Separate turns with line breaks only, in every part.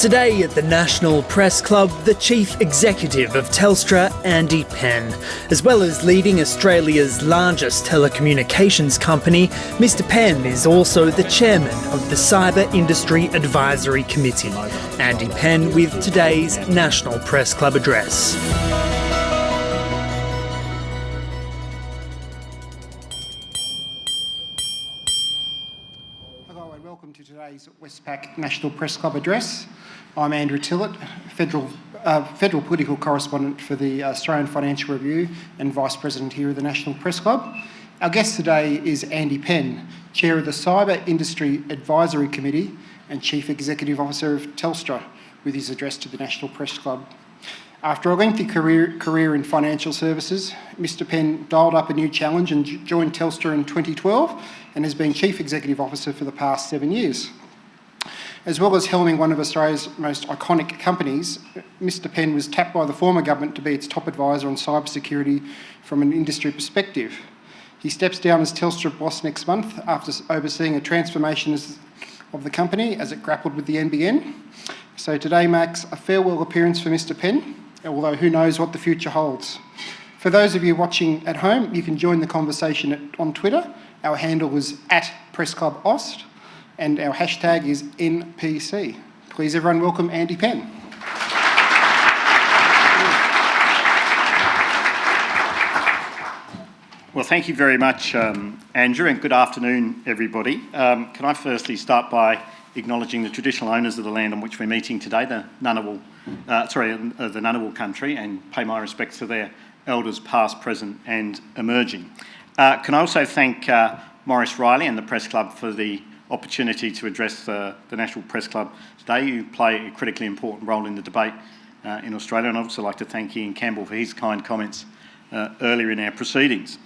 Today at the National Press Club, the Chief Executive of Telstra, Andy Penn. As well as leading Australia's largest telecommunications company, Mr Penn is also the Chairman of the Cyber Industry Advisory Committee. Andy Penn with today's National Press Club address.
Hello and welcome to today's Westpac National Press Club address. I'm Andrew Tillett, Federal Political Correspondent for the Australian Financial Review and Vice President here at the National Press Club. Our guest today is Andy Penn, Chair of the Cyber Industry Advisory Committee and Chief Executive Officer of Telstra, with his address to the National Press Club. After a lengthy career in financial services, Mr Penn dialed up a new challenge and joined Telstra in 2012 and has been Chief Executive Officer for the past 7 years. As well as helming one of Australia's most iconic companies, Mr Penn was tapped by the former government to be its top advisor on cybersecurity from an industry perspective. He steps down as Telstra boss next month after overseeing a transformation of the company as it grappled with the NBN. So today marks a farewell appearance for Mr Penn, although who knows what the future holds. For those of you watching at home, you can join the conversation on Twitter. Our handle is @PressClubAust. And our hashtag is NPC. Please everyone welcome Andy Penn.
Well, thank you very much, Andrew, and good afternoon, everybody. Can I firstly start by acknowledging the traditional owners of the land on which we're meeting today, the Ngunnawal country, and pay my respects to their elders past, present and emerging. Can I also thank Maurice Riley and the Press Club for the opportunity to address the National Press Club today. You play a critically important role in the debate in Australia, and I'd also like to thank Ian Campbell for his kind comments earlier in our proceedings.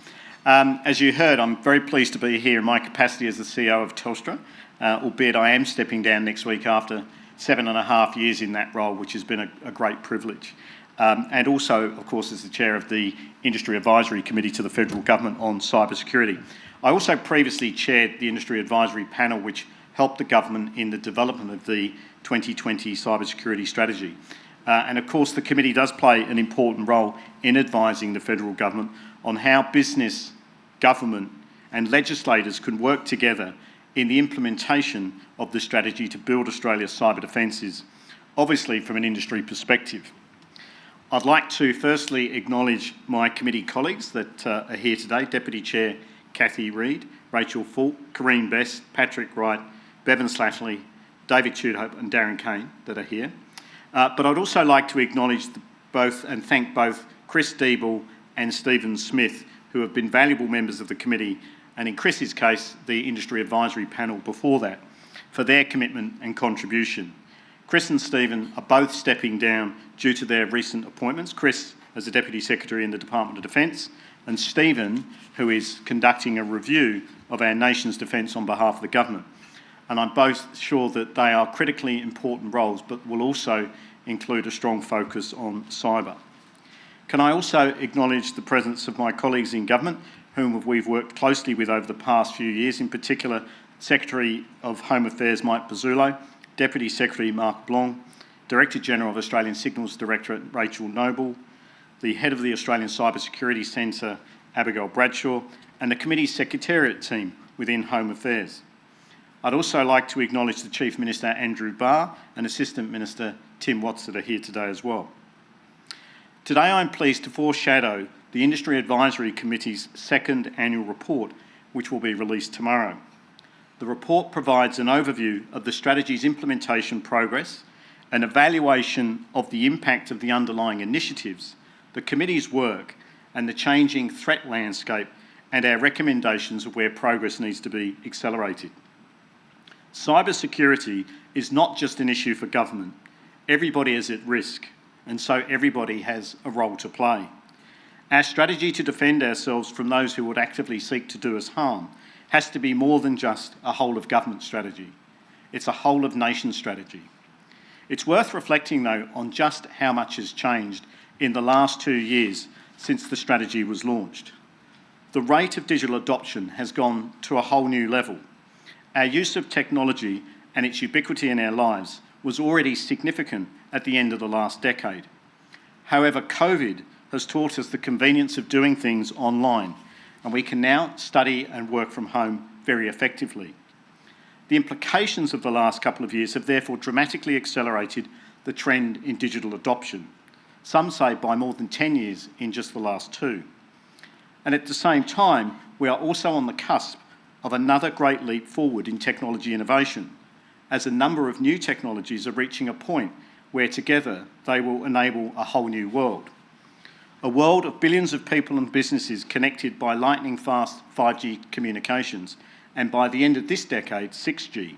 As you heard, I'm very pleased to be here in my capacity as the CEO of Telstra, albeit I am stepping down next week after 7.5 years in that role, which has been a great privilege. And also, of course, as the Chair of the Industry Advisory Committee to the Federal Government on Cybersecurity. I also previously chaired the Industry Advisory Panel, which helped the Government in the development of the 2020 Cybersecurity Strategy. And of course, the committee does play an important role in advising the Federal Government on how business, government and legislators can work together in the implementation of the strategy to build Australia's cyber defences, obviously from an industry perspective. I'd like to firstly acknowledge my committee colleagues that are here today, Deputy Chair Cathy Reid, Rachel Fulk, Kareen Best, Patrick Wright, Bevan Slattery, David Tudhope and Darren Kane that are here. But I'd also like to acknowledge and thank both Chris Deeble and Stephen Smith, who have been valuable members of the committee, and in Chris's case, the Industry Advisory Panel before that, for their commitment and contribution. Chris and Stephen are both stepping down due to their recent appointments. Chris as the Deputy Secretary in the Department of Defence, and Stephen, who is conducting a review of our nation's defence on behalf of the government. And I'm both sure that they are critically important roles, but will also include a strong focus on cyber. Can I also acknowledge the presence of my colleagues in government, whom we've worked closely with over the past few years, in particular Secretary of Home Affairs Mike Pizzullo, Deputy Secretary Mark Blanc, Director General of Australian Signals Directorate Rachel Noble, the Head of the Australian Cybersecurity Centre Abigail Bradshaw, and the committee's Secretariat team within Home Affairs. I'd also like to acknowledge the Chief Minister Andrew Barr and Assistant Minister Tim Watts that are here today as well. Today I'm pleased to foreshadow the Industry Advisory Committee's second annual report, which will be released tomorrow. The report provides an overview of the strategy's implementation progress, an evaluation of the impact of the underlying initiatives, the committee's work and the changing threat landscape, and our recommendations of where progress needs to be accelerated. Cybersecurity is not just an issue for government. Everybody is at risk, and so everybody has a role to play. Our strategy to defend ourselves from those who would actively seek to do us harm has to be more than just a whole-of-government strategy. It's a whole-of-nation strategy. It's worth reflecting, though, on just how much has changed in the last 2 years since the strategy was launched. The rate of digital adoption has gone to a whole new level. Our use of technology and its ubiquity in our lives was already significant at the end of the last decade. However, COVID has taught us the convenience of doing things online, and we can now study and work from home very effectively. The implications of the last couple of years have therefore dramatically accelerated the trend in digital adoption, some say by more than 10 years in just the last 2. And at the same time, we are also on the cusp of another great leap forward in technology innovation, as a number of new technologies are reaching a point where together they will enable a whole new world. A world of billions of people and businesses connected by lightning-fast 5G communications, and by the end of this decade, 6G.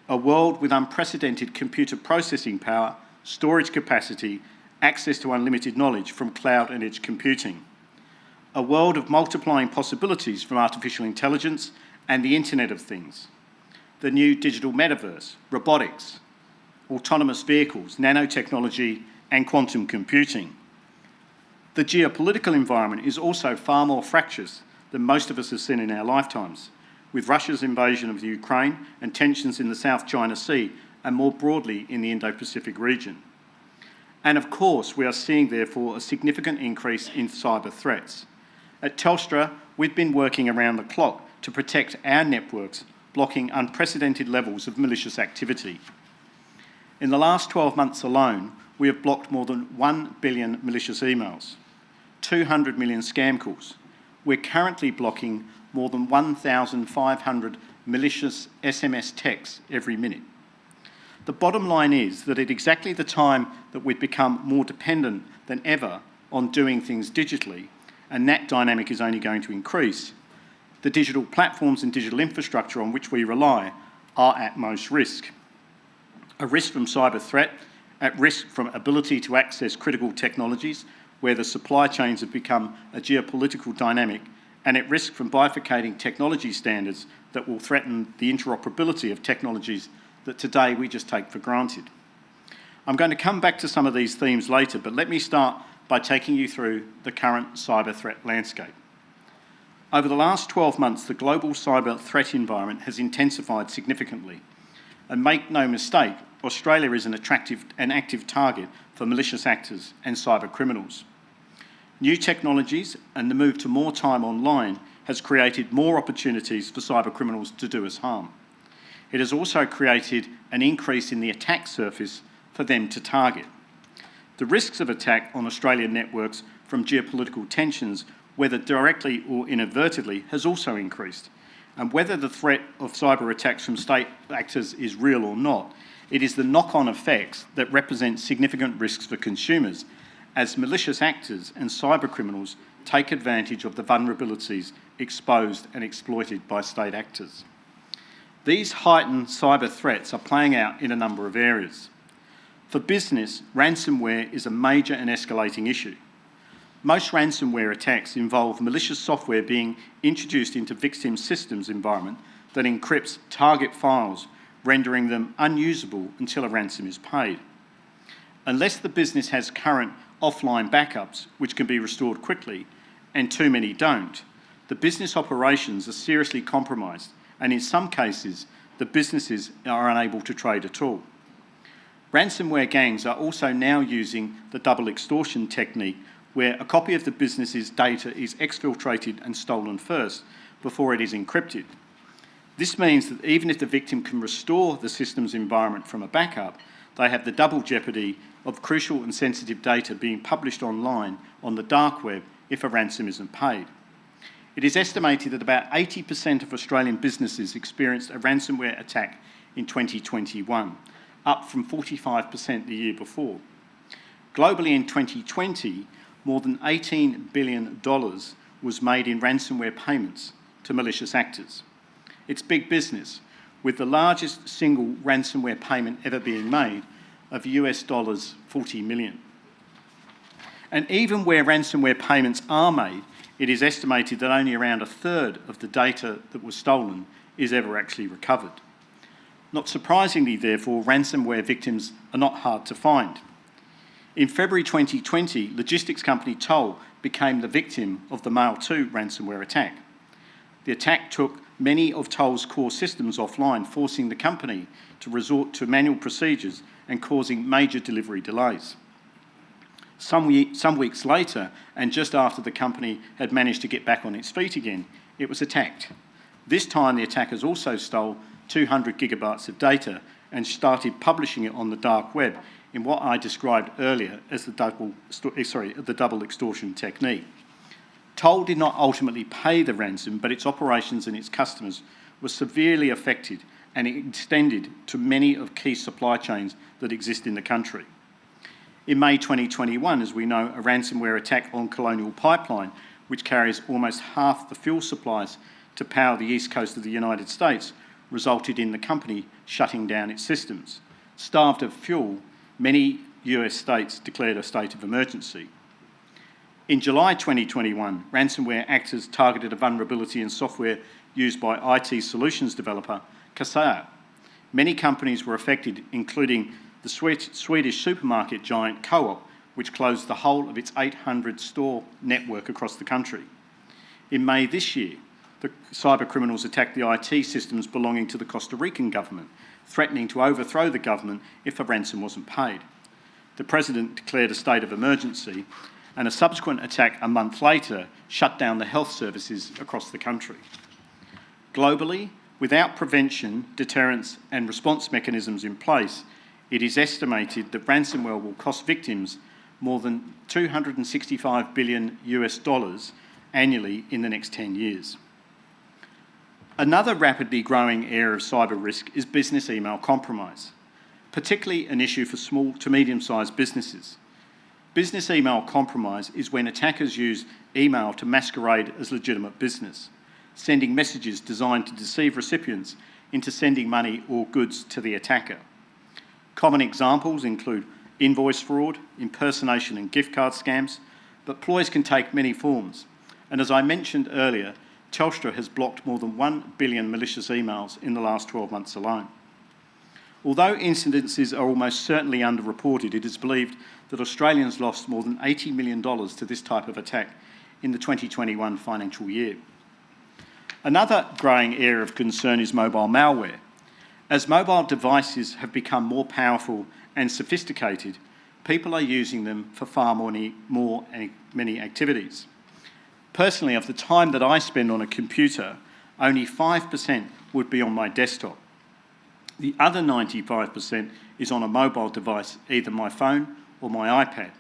A world with unprecedented computer processing power, storage capacity, access to unlimited knowledge from cloud and edge computing. A world of multiplying possibilities from artificial intelligence and the Internet of Things. The new digital metaverse, robotics, autonomous vehicles, nanotechnology and quantum computing. The geopolitical environment is also far more fractious than most of us have seen in our lifetimes, with Russia's invasion of the Ukraine and tensions in the South China Sea and more broadly in the Indo-Pacific region. And of course, we are seeing therefore a significant increase in cyber threats. At Telstra, we've been working around the clock to protect our networks, blocking unprecedented levels of malicious activity. In the last 12 months alone, we have blocked more than 1 billion malicious emails, 200 million scam calls. We're currently blocking more than 1,500 malicious SMS texts every minute. The bottom line is that at exactly the time that we've become more dependent than ever on doing things digitally, and that dynamic is only going to increase, the digital platforms and digital infrastructure on which we rely are at most risk. A risk from cyber threat, at risk from ability to access critical technologies where the supply chains have become a geopolitical dynamic, and at risk from bifurcating technology standards that will threaten the interoperability of technologies that today we just take for granted. I'm going to come back to some of these themes later, but let me start by taking you through the current cyber threat landscape. Over the last 12 months, the global cyber threat environment has intensified significantly. And make no mistake, Australia is an attractive and active target for malicious actors and cyber criminals. New technologies and the move to more time online has created more opportunities for cyber criminals to do us harm. It has also created an increase in the attack surface for them to target. The risks of attack on Australian networks from geopolitical tensions, whether directly or inadvertently, has also increased. And whether the threat of cyber attacks from state actors is real or not, it is the knock-on effects that represent significant risks for consumers, as malicious actors and cyber criminals take advantage of the vulnerabilities exposed and exploited by state actors. These heightened cyber threats are playing out in a number of areas. For business, ransomware is a major and escalating issue. Most ransomware attacks involve malicious software being introduced into victim systems environment that encrypts target files, rendering them unusable until a ransom is paid. Unless the business has current offline backups, which can be restored quickly, and too many don't, the business operations are seriously compromised, and in some cases, the businesses are unable to trade at all. Ransomware gangs are also now using the double extortion technique, where a copy of the business's data is exfiltrated and stolen first before it is encrypted. This means that even if the victim can restore the system's environment from a backup, they have the double jeopardy of crucial and sensitive data being published online on the dark web if a ransom isn't paid. It is estimated that about 80% of Australian businesses experienced a ransomware attack in 2021, up from 45% the year before. Globally in 2020, more than $18 billion was made in ransomware payments to malicious actors. It's big business, with the largest single ransomware payment ever being made of US $40 million. And even where ransomware payments are made, it is estimated that only around a third of the data that was stolen is ever actually recovered. Not surprisingly, therefore, ransomware victims are not hard to find. In February 2020, logistics company Toll became the victim of the Mail 2 ransomware attack. The attack took many of Toll's core systems offline, forcing the company to resort to manual procedures and causing major delivery delays. Some weeks later, and just after the company had managed to get back on its feet again, it was attacked. This time, the attackers also stole 200 gigabytes of data and started publishing it on the dark web in what I described earlier as the double extortion technique. Toll did not ultimately pay the ransom, but its operations and its customers were severely affected, and it extended to many of key supply chains that exist in the country. In May 2021, as we know, a ransomware attack on Colonial Pipeline, which carries almost half the fuel supplies to power the east coast of the United States, resulted in the company shutting down its systems. Starved of fuel, many US states declared a state of emergency. In July 2021, ransomware actors targeted a vulnerability in software used by IT solutions developer Kaseya. Many companies were affected, including the Swedish supermarket giant Co-op, which closed the whole of its 800-store network across the country. In May this year, the cybercriminals attacked the IT systems belonging to the Costa Rican government, threatening to overthrow the government if a ransom wasn't paid. The president declared a state of emergency, and a subsequent attack a month later shut down the health services across the country. Globally, without prevention, deterrence and response mechanisms in place, it is estimated that ransomware will cost victims more than $265 billion annually in the next 10 years. Another rapidly growing area of cyber risk is business email compromise, particularly an issue for small to medium-sized businesses. Business email compromise is when attackers use email to masquerade as legitimate business, sending messages designed to deceive recipients into sending money or goods to the attacker. Common examples include invoice fraud, impersonation and gift card scams, but ploys can take many forms. And as I mentioned earlier, Telstra has blocked more than 1 billion malicious emails in the last 12 months alone. Although incidences are almost certainly underreported, it is believed that Australians lost more than $80 million to this type of attack in the 2021 financial year. Another growing area of concern is mobile malware. As mobile devices have become more powerful and sophisticated, people are using them for far many activities. Personally, of the time that I spend on a computer, only 5% would be on my desktop. The other 95% is on a mobile device, either my phone or my iPad.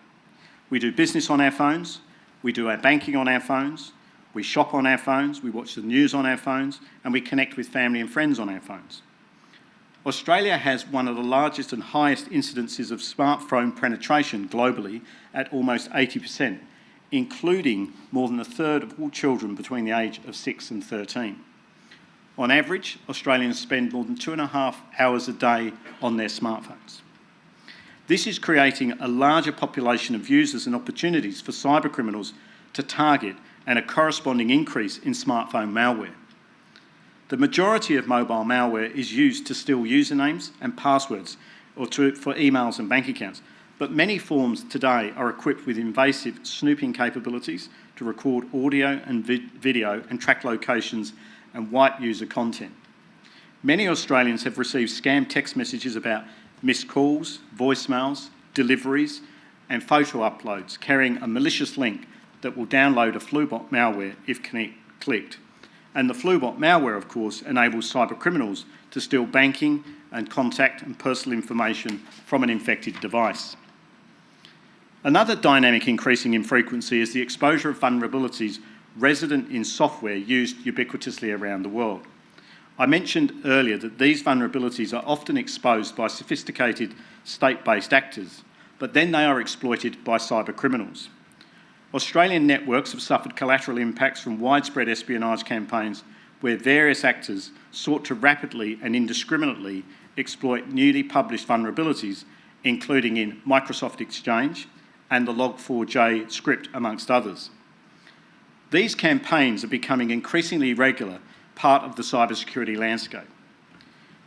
We do business on our phones, we do our banking on our phones, we shop on our phones, we watch the news on our phones, and we connect with family and friends on our phones. Australia has one of the largest and highest incidences of smartphone penetration globally at almost 80%, including more than a third of all children between the age of 6 and 13. On average, Australians spend more than 2.5 hours a day on their smartphones. This is creating a larger population of users and opportunities for cybercriminals to target, and a corresponding increase in smartphone malware. The majority of mobile malware is used to steal usernames and passwords or for emails and bank accounts, but many forms today are equipped with invasive snooping capabilities to record audio and video and track locations and wipe user content. Many Australians have received scam text messages about missed calls, voicemails, deliveries and photo uploads carrying a malicious link that will download a flubot malware if clicked. And the flubot malware, of course, enables cybercriminals to steal banking and contact and personal information from an infected device. Another dynamic increasing in frequency is the exposure of vulnerabilities resident in software used ubiquitously around the world. I mentioned earlier that these vulnerabilities are often exposed by sophisticated state-based actors, but then they are exploited by cybercriminals. Australian networks have suffered collateral impacts from widespread espionage campaigns where various actors sought to rapidly and indiscriminately exploit newly published vulnerabilities, including in Microsoft Exchange and the Log4j script, amongst others. These campaigns are becoming increasingly regular part of the cybersecurity landscape.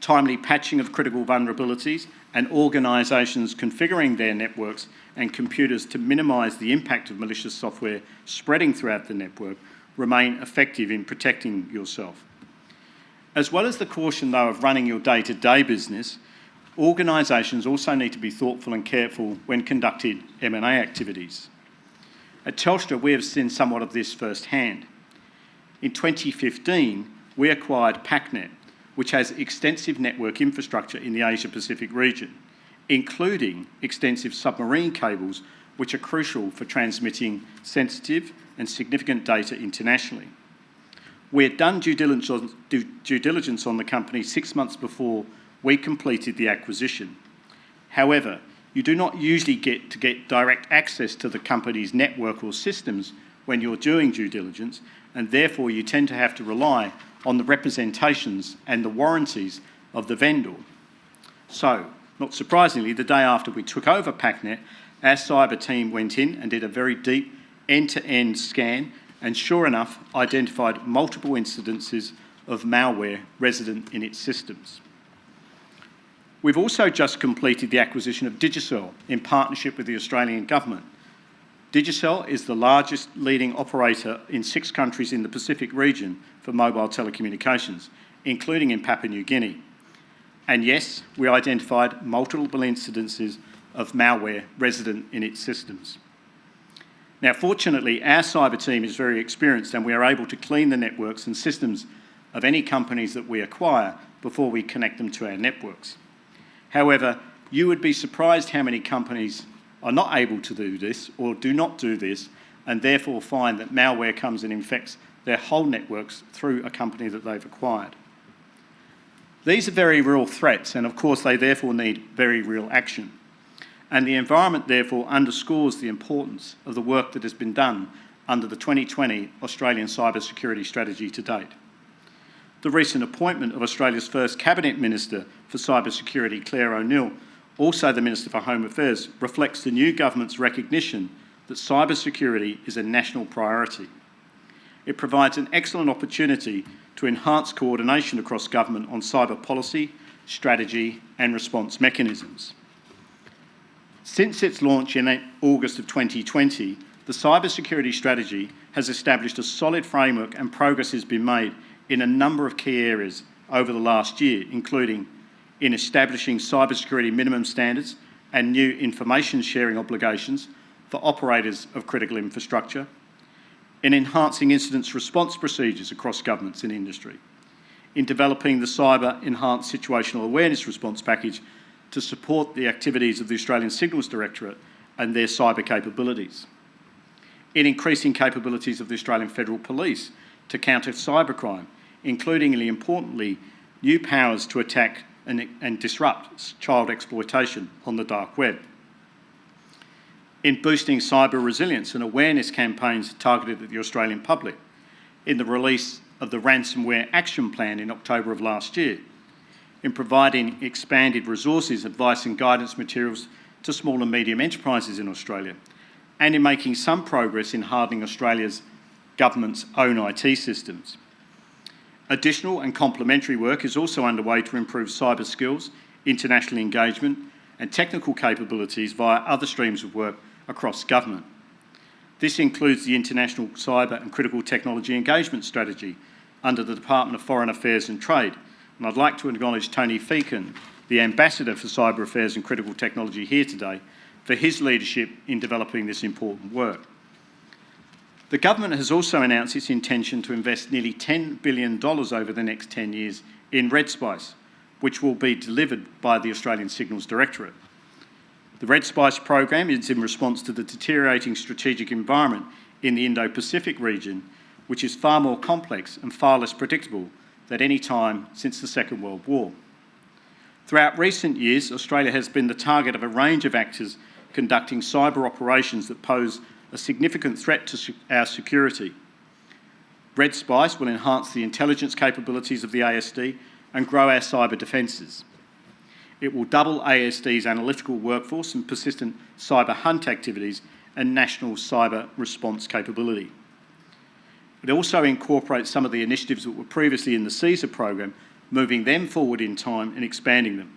Timely patching of critical vulnerabilities and organisations configuring their networks and computers to minimise the impact of malicious software spreading throughout the network remain effective in protecting yourself. As well as the caution, though, of running your day-to-day business, organisations also need to be thoughtful and careful when conducting M&A activities. At Telstra, we have seen somewhat of this firsthand. In 2015, we acquired PACnet, which has extensive network infrastructure in the Asia-Pacific region, including extensive submarine cables, which are crucial for transmitting sensitive and significant data internationally. We had done due diligence on the company 6 months before we completed the acquisition. However, you do not usually get direct access to the company's network or systems when you're doing due diligence, and therefore you tend to have to rely on the representations and the warranties of the vendor. So, not surprisingly, the day after we took over PACnet, our cyber team went in and did a very deep end-to-end scan and, sure enough, identified multiple incidences of malware resident in its systems. We've also just completed the acquisition of Digicel in partnership with the Australian Government. Digicel is the largest leading operator in 6 countries in the Pacific region for mobile telecommunications, including in Papua New Guinea. And yes, we identified multiple incidences of malware resident in its systems. Now, fortunately, our cyber team is very experienced and we are able to clean the networks and systems of any companies that we acquire before we connect them to our networks. However, you would be surprised how many companies are not able to do this or do not do this and therefore find that malware comes and infects their whole networks through a company that they've acquired. These are very real threats and of course they therefore need very real action. And the environment therefore underscores the importance of the work that has been done under the 2020 Australian Cyber Security Strategy to date. The recent appointment of Australia's first Cabinet Minister for Cyber Security, Claire O'Neill, also the Minister for Home Affairs, reflects the new government's recognition that cyber security is a national priority. It provides an excellent opportunity to enhance coordination across government on cyber policy, strategy and response mechanisms. Since its launch in August of 2020, the Cyber Security Strategy has established a solid framework and progress has been made in a number of key areas over the last year, including in establishing cybersecurity minimum standards and new information sharing obligations for operators of critical infrastructure, in enhancing incident response procedures across governments and industry, in developing the Cyber Enhanced Situational Awareness Response Package to support the activities of the Australian Signals Directorate and their cyber capabilities, in increasing capabilities of the Australian Federal Police to counter cybercrime, including, and importantly, new powers to attack and disrupt child exploitation on the dark web, in boosting cyber resilience and awareness campaigns targeted at the Australian public, in the release of the Ransomware Action Plan in October of last year, in providing expanded resources, advice and guidance materials to small and medium enterprises in Australia, and in making some progress in hardening Australia's government's own IT systems. Additional and complementary work is also underway to improve cyber skills, international engagement and technical capabilities via other streams of work across government. This includes the International Cyber and Critical Technology Engagement Strategy under the Department of Foreign Affairs and Trade, and I'd like to acknowledge Tony Feakin, the Ambassador for Cyber Affairs and Critical Technology here today, for his leadership in developing this important work. The government has also announced its intention to invest nearly $10 billion over the next 10 years in Red Spice, which will be delivered by the Australian Signals Directorate. The Red Spice program is in response to the deteriorating strategic environment in the Indo-Pacific region, which is far more complex and far less predictable than any time since the Second World War. Throughout recent years, Australia has been the target of a range of actors conducting cyber operations that pose a significant threat to our security. Red Spice will enhance the intelligence capabilities of the ASD and grow our cyber defences. It will double ASD's analytical workforce and persistent cyber hunt activities and national cyber response capability. It also incorporates some of the initiatives that were previously in the CESAR program, moving them forward in time and expanding them.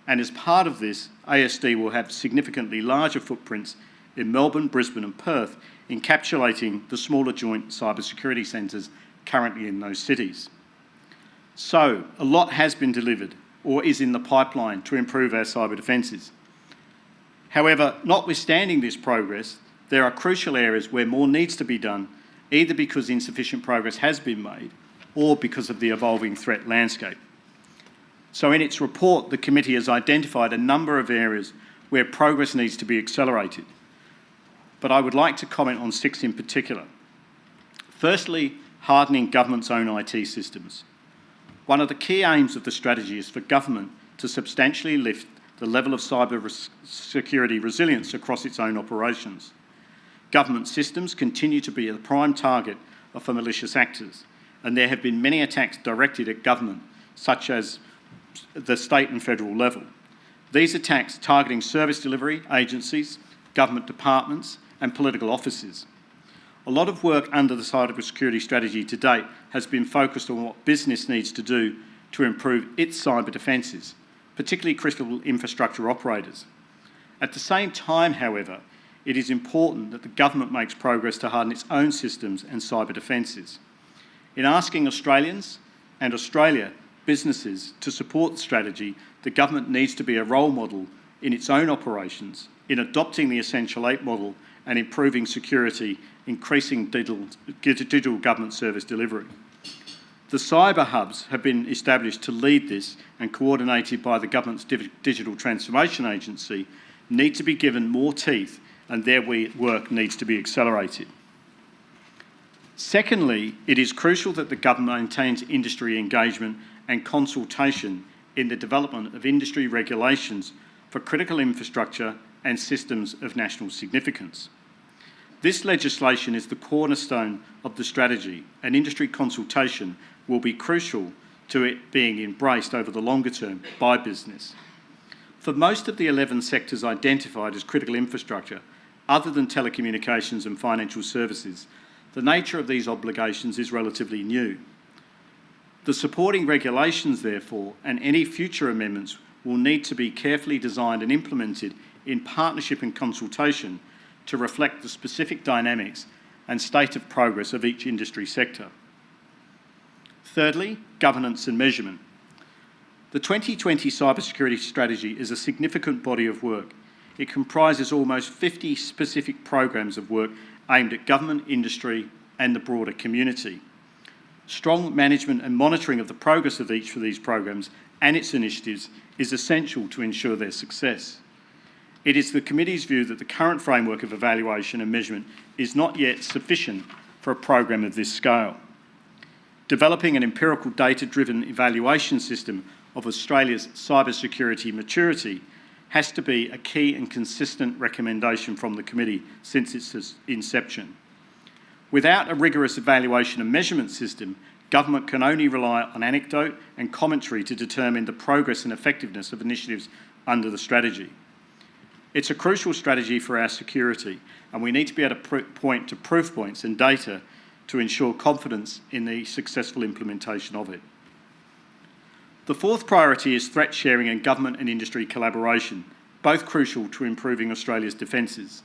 And as part of this, ASD will have significantly larger footprints in Melbourne, Brisbane and Perth encapsulating the smaller joint cybersecurity centres currently in those cities. So, a lot has been delivered or is in the pipeline to improve our cyber defences. However, notwithstanding this progress, there are crucial areas where more needs to be done, either because insufficient progress has been made or because of the evolving threat landscape. So in its report, the committee has identified a number of areas where progress needs to be accelerated. But I would like to comment on 6 in particular. Firstly, hardening government's own IT systems. One of the key aims of the strategy is for government to substantially lift the level of cyber security resilience across its own operations. Government systems continue to be the prime target for malicious actors, and there have been many attacks directed at government, such as the state and federal level. These attacks targeting service delivery agencies, government departments, and political offices. A lot of work under the cybersecurity strategy to date has been focused on what business needs to do to improve its cyber defences, particularly critical infrastructure operators. At the same time, however, it is important that the government makes progress to harden its own systems and cyber defences. In asking Australians and Australia businesses to support the strategy, the government needs to be a role model in its own operations, in adopting the Essential 8 model and improving security, increasing digital government service delivery. The cyber hubs have been established to lead this and coordinated by the government's Digital Transformation Agency need to be given more teeth, and their work needs to be accelerated. Secondly, it is crucial that the government maintains industry engagement and consultation in the development of industry regulations for critical infrastructure and systems of national significance. This legislation is the cornerstone of the strategy, and industry consultation will be crucial to it being embraced over the longer term by business. For most of the 11 sectors identified as critical infrastructure, other than telecommunications and financial services, the nature of these obligations is relatively new. The supporting regulations, therefore, and any future amendments will need to be carefully designed and implemented in partnership and consultation to reflect the specific dynamics and state of progress of each industry sector. Thirdly, governance and measurement. The 2020 cybersecurity strategy is a significant body of work. It comprises almost 50 specific programs of work aimed at government, industry, and the broader community. Strong management and monitoring of the progress of each of these programs and its initiatives is essential to ensure their success. It is the committee's view that the current framework of evaluation and measurement is not yet sufficient for a program of this scale. Developing an empirical data-driven evaluation system of Australia's cybersecurity maturity has to be a key and consistent recommendation from the committee since its inception. Without a rigorous evaluation and measurement system, government can only rely on anecdote and commentary to determine the progress and effectiveness of initiatives under the strategy. It's a crucial strategy for our security, and we need to be able to point to proof points and data to ensure confidence in the successful implementation of it. The fourth priority is threat sharing and government and industry collaboration, both crucial to improving Australia's defences.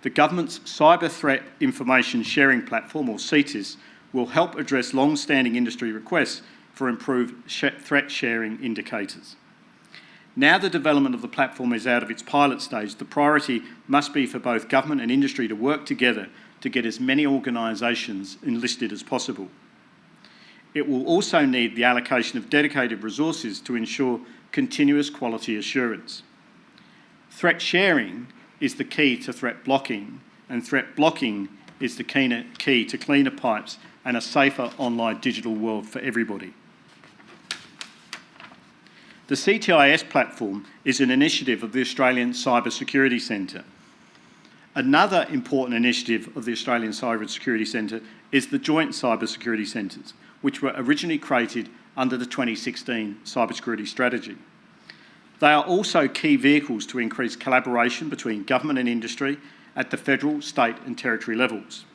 The government's Cyber Threat Information Sharing Platform, or CTIS, will help address long-standing industry requests for improved threat sharing indicators. Now the development of the platform is out of its pilot stage, the priority must be for both government and industry to work together to get as many organisations enlisted as possible. It will also need the allocation of dedicated resources to ensure continuous quality assurance. Threat sharing is the key to threat blocking, and threat blocking is the key to cleaner pipes and a safer online digital world for everybody. The CTIS platform is an initiative of the Australian Cyber Security Centre. Another important initiative of the Australian Cyber Security Centre is the Joint Cyber Security Centres, which were originally created under the 2016 Cybersecurity Strategy. They are also key vehicles to increase collaboration between government and industry at the federal, state and territory levels.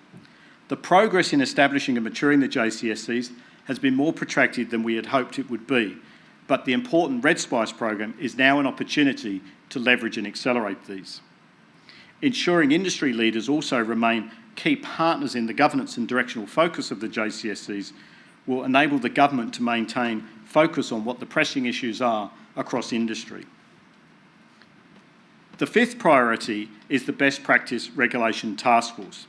The progress in establishing and maturing the JCSCs has been more protracted than we had hoped it would be, but the important Red Spice program is now an opportunity to leverage and accelerate these. Ensuring industry leaders also remain key partners in the governance and directional focus of the JCSCs will enable the government to maintain focus on what the pressing issues are across industry. The fifth priority is the Best Practice Regulation Task Force.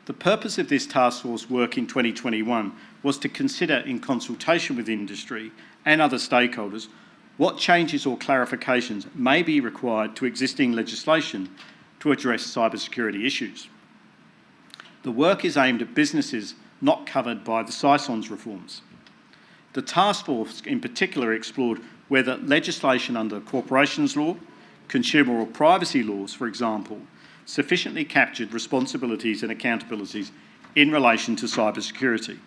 The purpose of this task force work in 2021 was to consider, in consultation with industry and other stakeholders, what changes or clarifications may be required to existing legislation to address cybersecurity issues. The work is aimed at businesses not covered by the CISON's reforms. The task force in particular explored whether legislation under corporations law, consumer or privacy laws, for example, sufficiently captured responsibilities and accountabilities in relation to cybersecurity.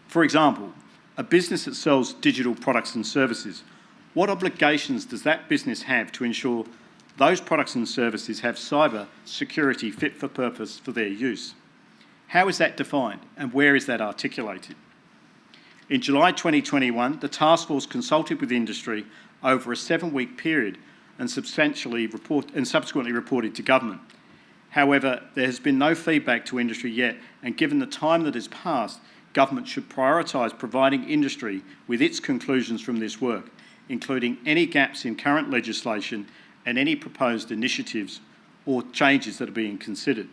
For example, a business that sells digital products and services, what obligations does that business have to ensure those products and services have cyber security fit for purpose for their use? How is that defined and where is that articulated? In July 2021, the task force consulted with industry over a 7-week period and subsequently reported to government. However, there has been no feedback to industry yet, and given the time that has passed, government should prioritise providing industry with its conclusions from this work, including any gaps in current legislation and any proposed initiatives or changes that are being considered.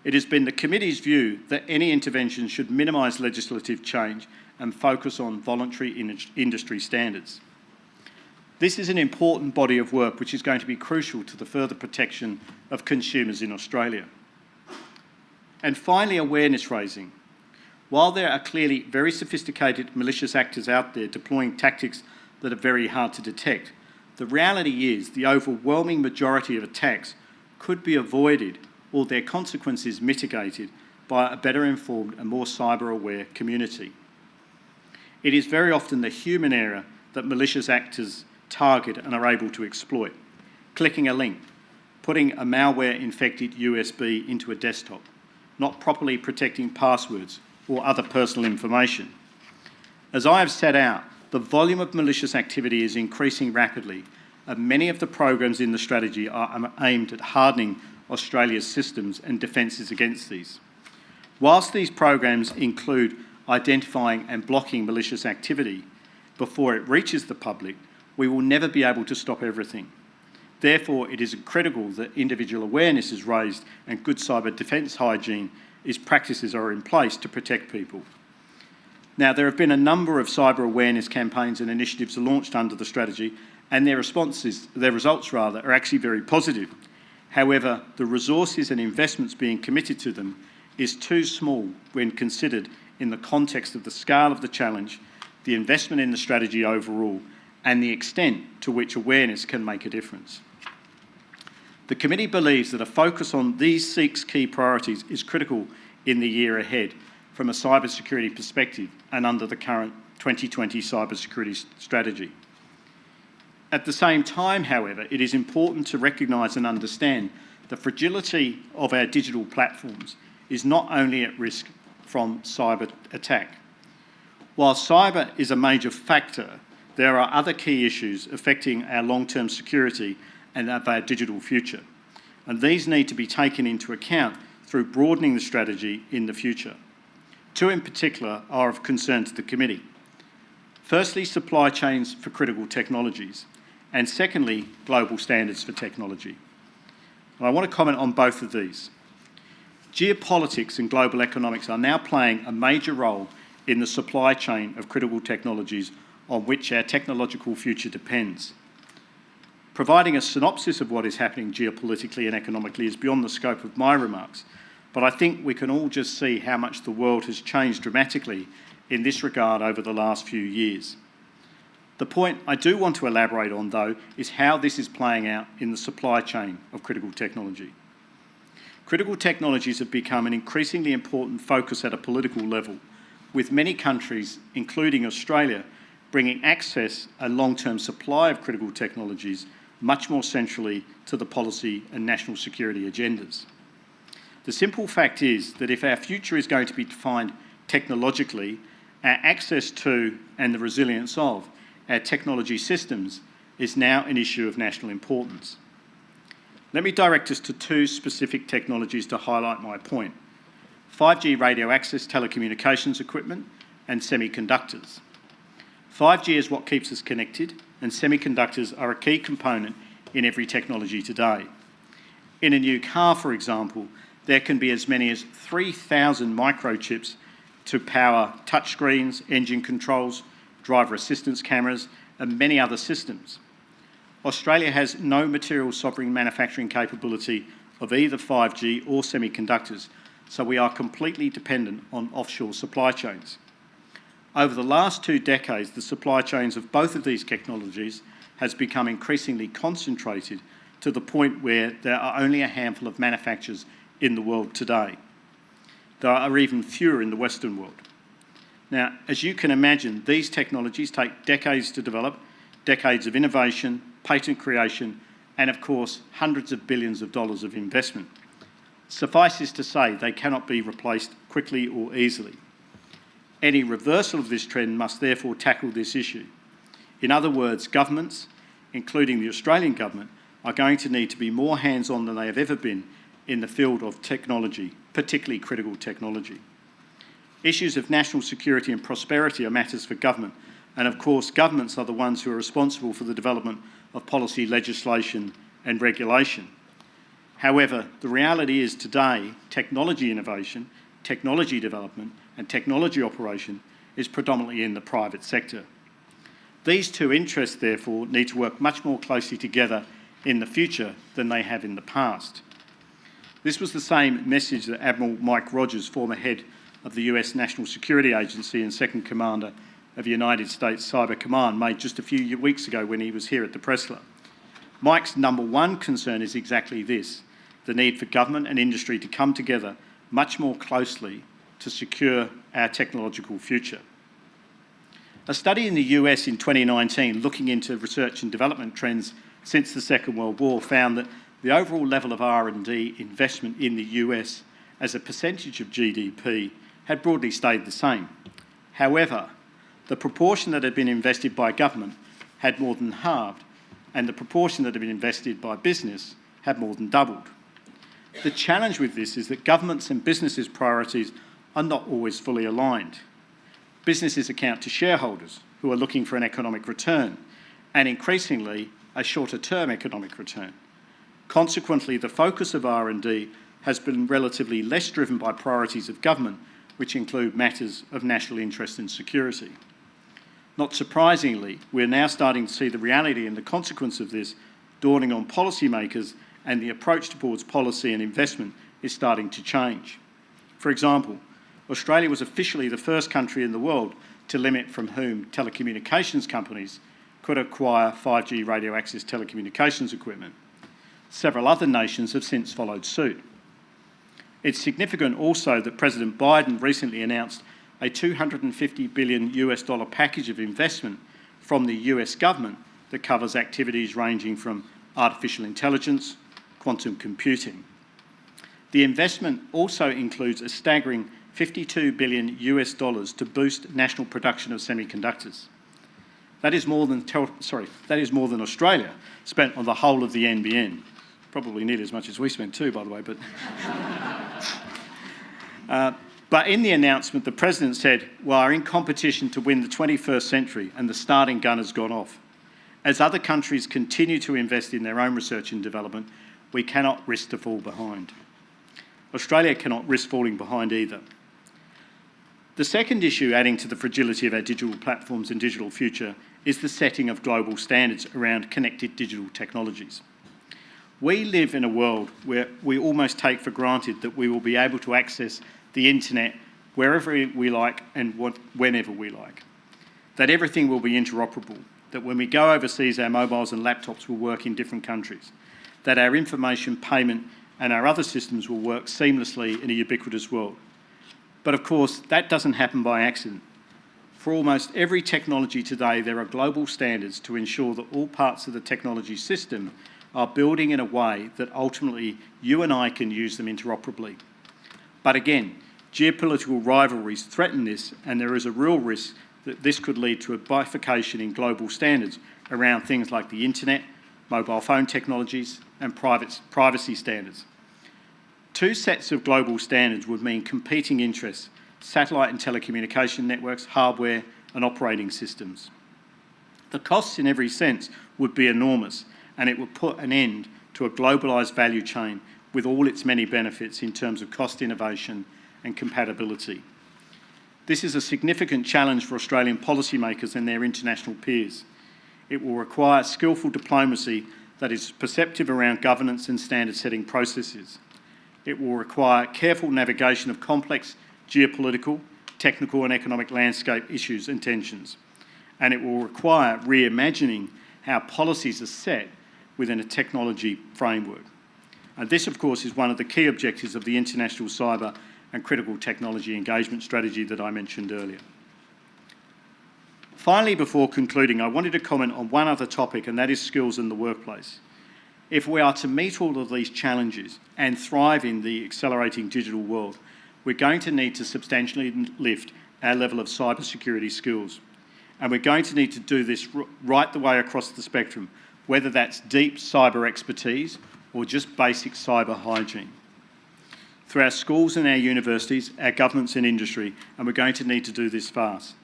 It has been the committee's view that any intervention should minimise legislative change and focus on voluntary industry standards. This is an important body of work which is going to be crucial to the further protection of consumers in Australia. And finally, awareness raising. While there are clearly very sophisticated malicious actors out there deploying tactics that are very hard to detect, the reality is the overwhelming majority of attacks could be avoided or their consequences mitigated by a better informed and more cyber-aware community. It is very often the human error that malicious actors target and are able to exploit. Clicking a link, putting a malware-infected USB into a desktop, not properly protecting passwords or other personal information. As I have set out, the volume of malicious activity is increasing rapidly, and many of the programs in the strategy are aimed at hardening Australia's systems and defences against these. Whilst these programs include identifying and blocking malicious activity before it reaches the public, we will never be able to stop everything. Therefore, it is critical that individual awareness is raised and good cyber defence hygiene practices are in place to protect people. Now, there have been a number of cyber awareness campaigns and initiatives launched under the strategy, and their results are actually very positive. However, the resources and investments being committed to them is too small when considered in the context of the scale of the challenge, the investment in the strategy overall, and the extent to which awareness can make a difference. The committee believes that a focus on these 6 key priorities is critical in the year ahead from a cybersecurity perspective and under the current 2020 cybersecurity strategy. At the same time, however, it is important to recognise and understand the fragility of our digital platforms is not only at risk from cyber attack. While cyber is a major factor, there are other key issues affecting our long-term security and of our digital future, and these need to be taken into account through broadening the strategy in the future. 2 in particular are of concern to the committee. Firstly, supply chains for critical technologies, and secondly, global standards for technology. And I want to comment on both of these. Geopolitics and global economics are now playing a major role in the supply chain of critical technologies on which our technological future depends. Providing a synopsis of what is happening geopolitically and economically is beyond the scope of my remarks, but I think we can all just see how much the world has changed dramatically in this regard over the last few years. The point I do want to elaborate on, though, is how this is playing out in the supply chain of critical technology. Critical technologies have become an increasingly important focus at a political level, with many countries, including Australia, bringing access and long-term supply of critical technologies much more centrally to the policy and national security agendas. The simple fact is that if our future is going to be defined technologically, our access to and the resilience of our technology systems is now an issue of national importance. Let me direct us to two specific technologies to highlight my point: 5G radio access telecommunications equipment and semiconductors. 5G is what keeps us connected, and semiconductors are a key component in every technology today. In a new car, for example, there can be as many as 3,000 microchips to power touchscreens, engine controls, driver assistance cameras, and many other systems. Australia has no material sovereign manufacturing capability of either 5G or semiconductors, so we are completely dependent on offshore supply chains. Over the last 2 decades, the supply chains of both of these technologies has become increasingly concentrated to the point where there are only a handful of manufacturers in the world today. There are even fewer in the Western world. Now, as you can imagine, these technologies take decades to develop, decades of innovation, patent creation, and of course, hundreds of billions of dollars of investment. Suffice it to say, they cannot be replaced quickly or easily. Any reversal of this trend must therefore tackle this issue. In other words, governments, including the Australian government, are going to need to be more hands-on than they have ever been in the field of technology, particularly critical technology. Issues of national security and prosperity are matters for government, and of course governments are the ones who are responsible for the development of policy, legislation and regulation. However, the reality is today, technology innovation, technology development and technology operation is predominantly in the private sector. These two interests, therefore, need to work much more closely together in the future than they have in the past. This was the same message that Admiral Mike Rogers, former head of the US National Security Agency and second commander of the United States Cyber Command, made just a few weeks ago when he was here at the Press Club. Mike's number one concern is exactly this: the need for government and industry to come together much more closely to secure our technological future. A study in the US in 2019 looking into research and development trends since the Second World War found that the overall level of R&D investment in the US as a percentage of GDP had broadly stayed the same. However, the proportion that had been invested by government had more than halved, and the proportion that had been invested by business had more than doubled. The challenge with this is that governments and businesses' priorities are not always fully aligned. Businesses account to shareholders who are looking for an economic return, and increasingly a shorter-term economic return. Consequently, the focus of R&D has been relatively less driven by priorities of government, which include matters of national interest and security. Not surprisingly, we're now starting to see the reality and the consequence of this dawning on policymakers, and the approach towards policy and investment is starting to change. For example, Australia was officially the first country in the world to limit from whom telecommunications companies could acquire 5G radio access telecommunications equipment. Several other nations have since followed suit. It's significant also that President Biden recently announced a $250 billion package of investment from the US government that covers activities ranging from artificial intelligence, quantum computing. The investment also includes a staggering $52 billion to boost national production of semiconductors. That is more than Australia spent on the whole of the NBN. Probably nearly as much as we spent too, by the way. But in the announcement, the President said, "We are in competition to win the 21st century, and the starting gun has gone off. As other countries continue to invest in their own research and development, we cannot risk to fall behind." Australia cannot risk falling behind either. The second issue adding to the fragility of our digital platforms and digital future is the setting of global standards around connected digital technologies. We live in a world where we almost take for granted that we will be able to access the internet wherever we like and whenever we like, that everything will be interoperable, that when we go overseas our mobiles and laptops will work in different countries, that our information, payment and our other systems will work seamlessly in a ubiquitous world. But of course, that doesn't happen by accident. For almost every technology today, there are global standards to ensure that all parts of the technology system are building in a way that ultimately you and I can use them interoperably. But again, geopolitical rivalries threaten this, and there is a real risk that this could lead to a bifurcation in global standards around things like the internet, mobile phone technologies, and privacy standards. Two sets of global standards would mean competing interests: satellite and telecommunication networks, hardware and operating systems. The costs in every sense would be enormous, and it would put an end to a globalised value chain with all its many benefits in terms of cost innovation and compatibility. This is a significant challenge for Australian policymakers and their international peers. It will require skillful diplomacy that is perceptive around governance and standard-setting processes. It will require careful navigation of complex geopolitical, technical and economic landscape issues and tensions. And it will require reimagining how policies are set within a technology framework. And this, of course, is one of the key objectives of the International Cyber and Critical Technology Engagement Strategy that I mentioned earlier. Finally, before concluding, I wanted to comment on one other topic, and that is skills in the workplace. If we are to meet all of these challenges and thrive in the accelerating digital world, we're going to need to substantially lift our level of cybersecurity skills. And we're going to need to do this right the way across the spectrum, whether that's deep cyber expertise or just basic cyber hygiene. Through our schools and our universities, our governments and industry, and we're going to need to do this fast.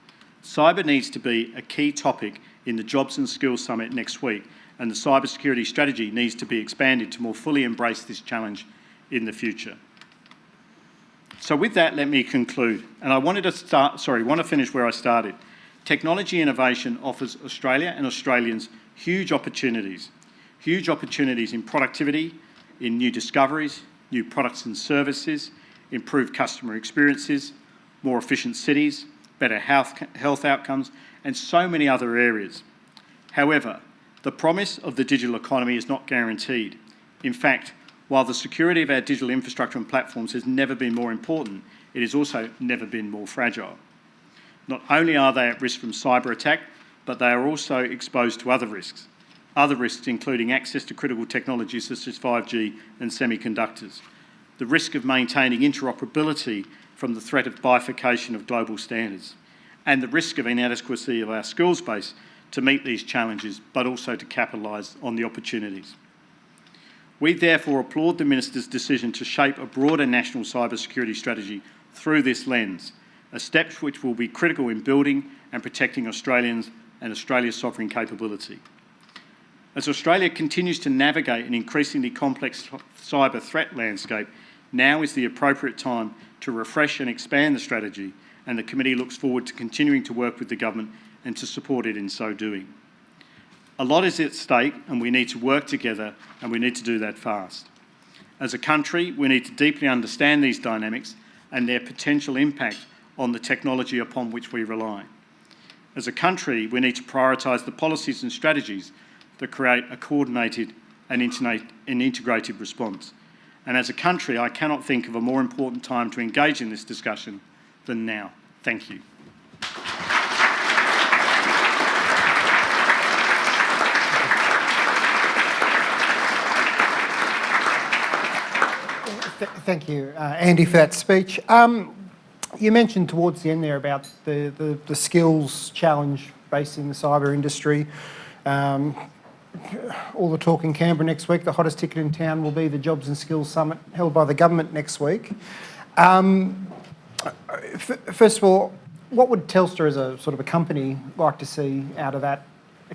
Cyber needs to be a key topic in the Jobs and Skills Summit next week, and the cybersecurity strategy needs to be expanded to more fully embrace this challenge in the future. So with that, let me conclude. And I want to finish where I started. Technology innovation offers Australia and Australians huge opportunities in productivity, in new discoveries, new products and services, improved customer experiences, more efficient cities, better health outcomes, and so many other areas. However, the promise of the digital economy is not guaranteed. In fact, while the security of our digital infrastructure and platforms has never been more important, it has also never been more fragile. Not only are they at risk from cyber attack, but they are also exposed to other risks including access to critical technologies such as 5G and semiconductors, the risk of maintaining interoperability from the threat of bifurcation of global standards, and the risk of inadequacy of our skills base to meet these challenges, but also to capitalise on the opportunities. We therefore applaud the Minister's decision to shape a broader national cybersecurity strategy through this lens, a step which will be critical in building and protecting Australians and Australia's sovereign capability. As Australia continues to navigate an increasingly complex cyber threat landscape, now is the appropriate time to refresh and expand the strategy, and the committee looks forward to continuing to work with the government and to support it in so doing. A lot is at stake, and we need to work together, and we need to do that fast. As a country, we need to deeply understand these dynamics and their potential impact on the technology upon which we rely. As a country, we need to prioritise the policies and strategies that create a coordinated and integrated response. And as a country, I cannot think of a more important time to engage in this discussion than now. Thank you.
Thank you, Andy, for that speech. You mentioned towards the end there about the skills challenge facing the cyber industry. All the talk in Canberra next week. The hottest ticket in town will be the Jobs and Skills Summit held by the government next week. First of all, what would Telstra as a sort of a company like to see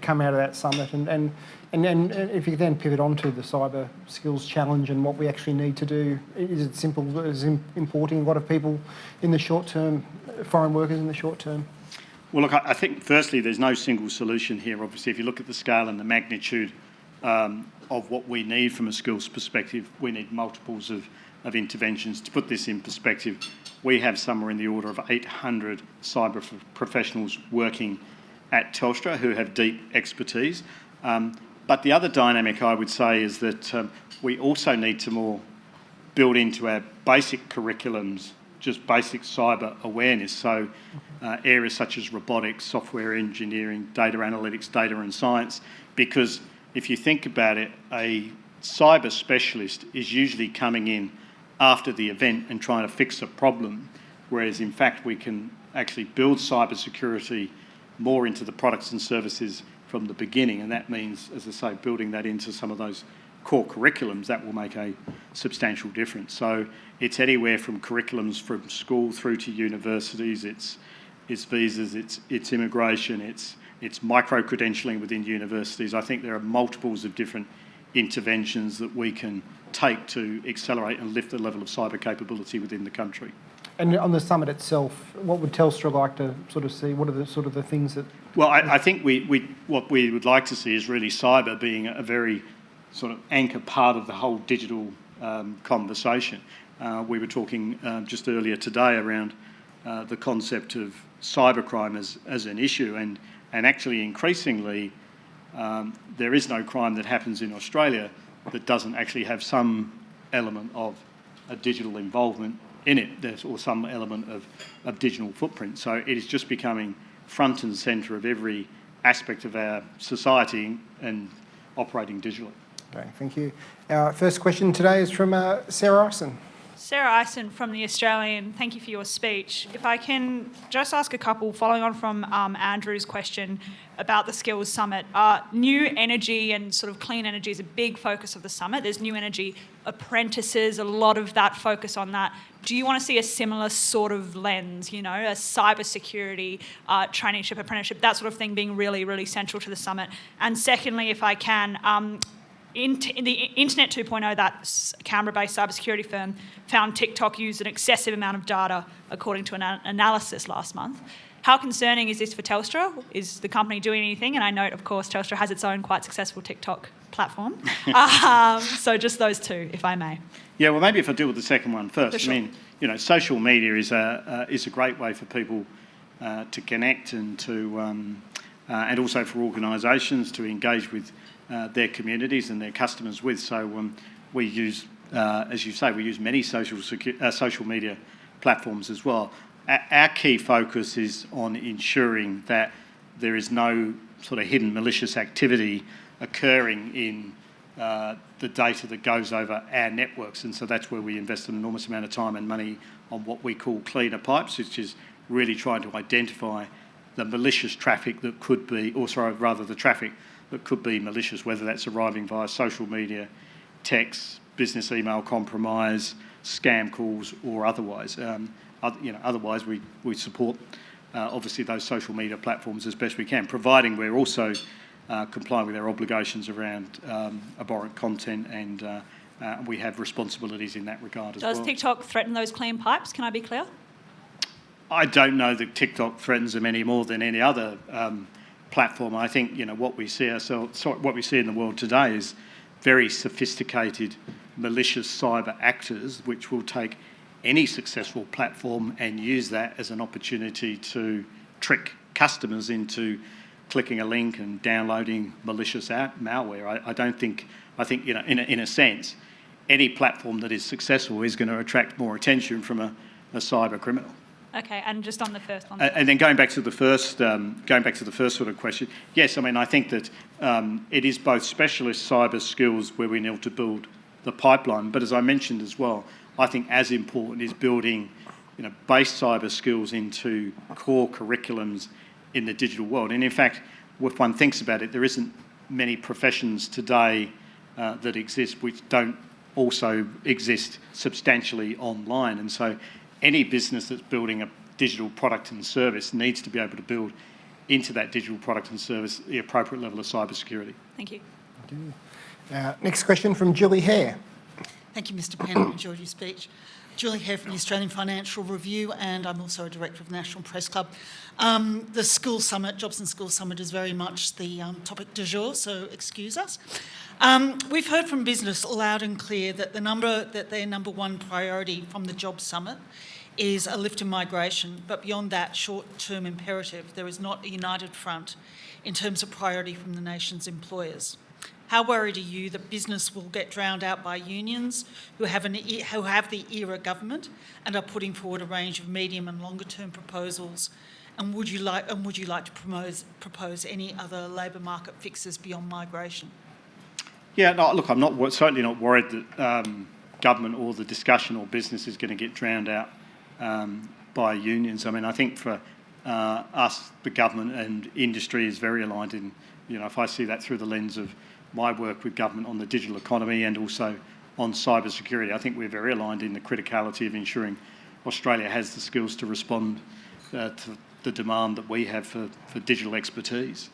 come out of that summit? And if you could then pivot onto the cyber skills challenge and what we actually need to do. Is it simple as importing a lot of people in the short term, foreign workers in the short term?
Well, look, I think firstly there's no single solution here. Obviously, if you look at the scale and the magnitude of what we need from a skills perspective, we need multiples of interventions. To put this in perspective, we have somewhere in the order of 800 cyber professionals working at Telstra who have deep expertise. But the other dynamic I would say is that we also need to more build into our basic curriculums just basic cyber awareness. So areas such as robotics, software engineering, data analytics, data and science, because if you think about it, a cyber specialist is usually coming in after the event and trying to fix a problem, whereas in fact we can actually build cyber security more into the products and services from the beginning, and that means, as I say, building that into some of those core curriculums, that will make a substantial difference. So it's anywhere from curriculums from school through to universities, it's visas, it's immigration, it's micro-credentialing within universities. I think there are multiples of different interventions that we can take to accelerate and lift the level of cyber capability within the country.
And on the summit itself, what would Telstra like to sort of see? What are the sort of the things that...
Well, I think what we would like to see is really cyber being a very sort of anchor part of the whole digital conversation. We were talking just earlier today around the concept of cybercrime as an issue, and actually increasingly there is no crime that happens in Australia that doesn't actually have some element of a digital involvement in it, or some element of digital footprint. So it is just becoming front and centre of every aspect of our society and operating digitally.
Okay, thank you. Our first question today is from Sarah Ison.
Sarah Ison from The Australian, thank you for your speech. If I can just ask a couple, following on from Andrew's question about the Skills Summit. New energy and sort of clean energy is a big focus of the summit. There's new energy apprentices, a lot of that focus on that. Do you want to see a similar sort of lens, a cybersecurity, traineeship, apprenticeship, that sort of thing being really, really central to the summit? And secondly, if I can, in the Internet 2.0, that Canberra-based cybersecurity firm found TikTok used an excessive amount of data, according to an analysis last month. How concerning is this for Telstra? Is the company doing anything? And I note, of course, Telstra has its own quite successful TikTok platform. So just those two, if I may.
Yeah, well, maybe if I deal with the second one first.
Sure.
I mean, social media is a great way for people to connect and and also for organisations to engage with their communities and their customers with. So we use, as you say, we use many social media platforms as well. Our key focus is on ensuring that there is no sort of hidden malicious activity occurring in the data that goes over our networks, and so that's where we invest an enormous amount of time and money on what we call cleaner pipes, which is really trying to identify the malicious traffic that could be, the traffic that could be malicious, whether that's arriving via social media, text, business email compromise, scam calls, or otherwise. Otherwise we support obviously those social media platforms as best we can, providing we're also complying with our obligations around abhorrent content, and we have responsibilities in that regard as well.
Does TikTok threaten those clean pipes? Can I be clear?
I don't know that TikTok threatens them any more than any other platform. I think what we see in the world today is very sophisticated, malicious cyber actors, which will take any successful platform and use that as an opportunity to trick customers into clicking a link and downloading malicious malware. I think in a sense, any platform that is successful is going to attract more attention from a cyber criminal.
Okay, and just on the first one.
And then going back to the first sort of question, yes, I mean, I think that it is both specialist cyber skills where we need to build the pipeline, but as I mentioned as well, I think as important is building, base cyber skills into core curriculums in the digital world. And in fact, if one thinks about it, there isn't many professions today that exist which don't also exist substantially online. And so any business that's building a digital product and service needs to be able to build into that digital product and service the appropriate level of cybersecurity.
Thank you.
Next question from Julie Hare.
Thank you, Mr. Penn. I enjoyed your speech. Julie Hare from the Australian Financial Review, and I'm also a director of the National Press Club. The School Summit, Jobs and School Summit, is very much the topic du jour, so excuse us. We've heard from business loud and clear that their number one priority from the Jobs Summit is a lift in migration, but beyond that short-term imperative, there is not a united front in terms of priority from the nation's employers. How worried are you that business will get drowned out by unions who have the era government and are putting forward a range of medium and longer-term proposals? And would you like to propose any other labour market fixes beyond migration?
Yeah, no, look, I'm certainly not worried that government or the discussion or business is going to get drowned out by unions. I mean, I think for us, the government and industry is very aligned in if I see that through the lens of my work with government on the digital economy and also on cyber security, I think we're very aligned in the criticality of ensuring Australia has the skills to respond to the demand that we have for digital expertise.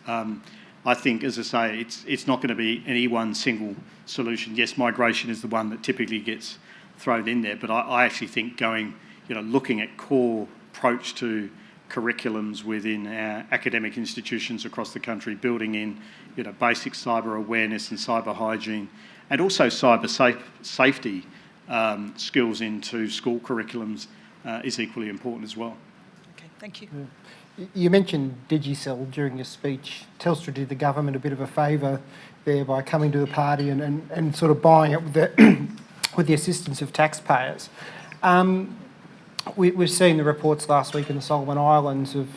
I think, as I say, it's not going to be any one single solution. Yes, migration is the one that typically gets thrown in there, but I actually think looking at core approach to curriculums within our academic institutions across the country, building in basic cyber awareness and cyber hygiene, and also cyber safety skills into school curriculums is equally important as well.
Okay, thank you.
Yeah. You mentioned Digicel during your speech. Telstra did the government a bit of a favour there by coming to the party and sort of buying it with the assistance of taxpayers. We've seen the reports last week in the Solomon Islands of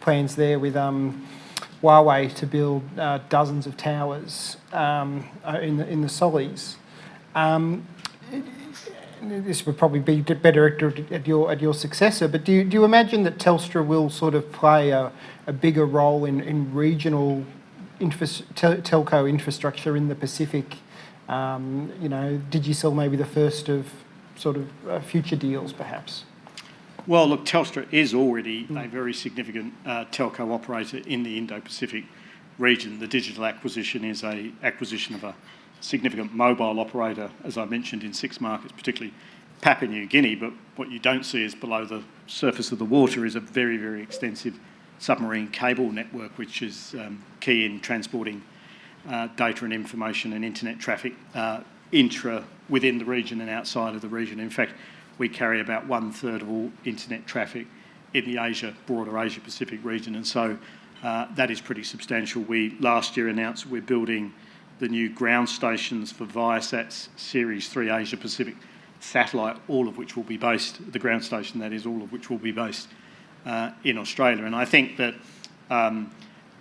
plans there with Huawei to build dozens of towers in the Sollies. This would probably be better at your successor, but do you imagine that Telstra will sort of play a bigger role in regional telco infrastructure in the Pacific? Digicel may be the first of sort of future deals, perhaps.
Well, look, Telstra is already a very significant telco operator in the Indo-Pacific region. The digital acquisition is an acquisition of a significant mobile operator, as I mentioned, in 6 markets, particularly Papua New Guinea. But what you don't see is below the surface of the water is a very, very extensive submarine cable network, which is key in transporting data and information and internet traffic within the region and outside of the region. In fact, we carry about 1/3 of all internet traffic in the broader Asia-Pacific region, and so that is pretty substantial. We last year announced we're building the new ground stations for Viasat's Series 3 Asia-Pacific satellite, all of which will be based, the ground station that is, all of which will be based in Australia. And I think that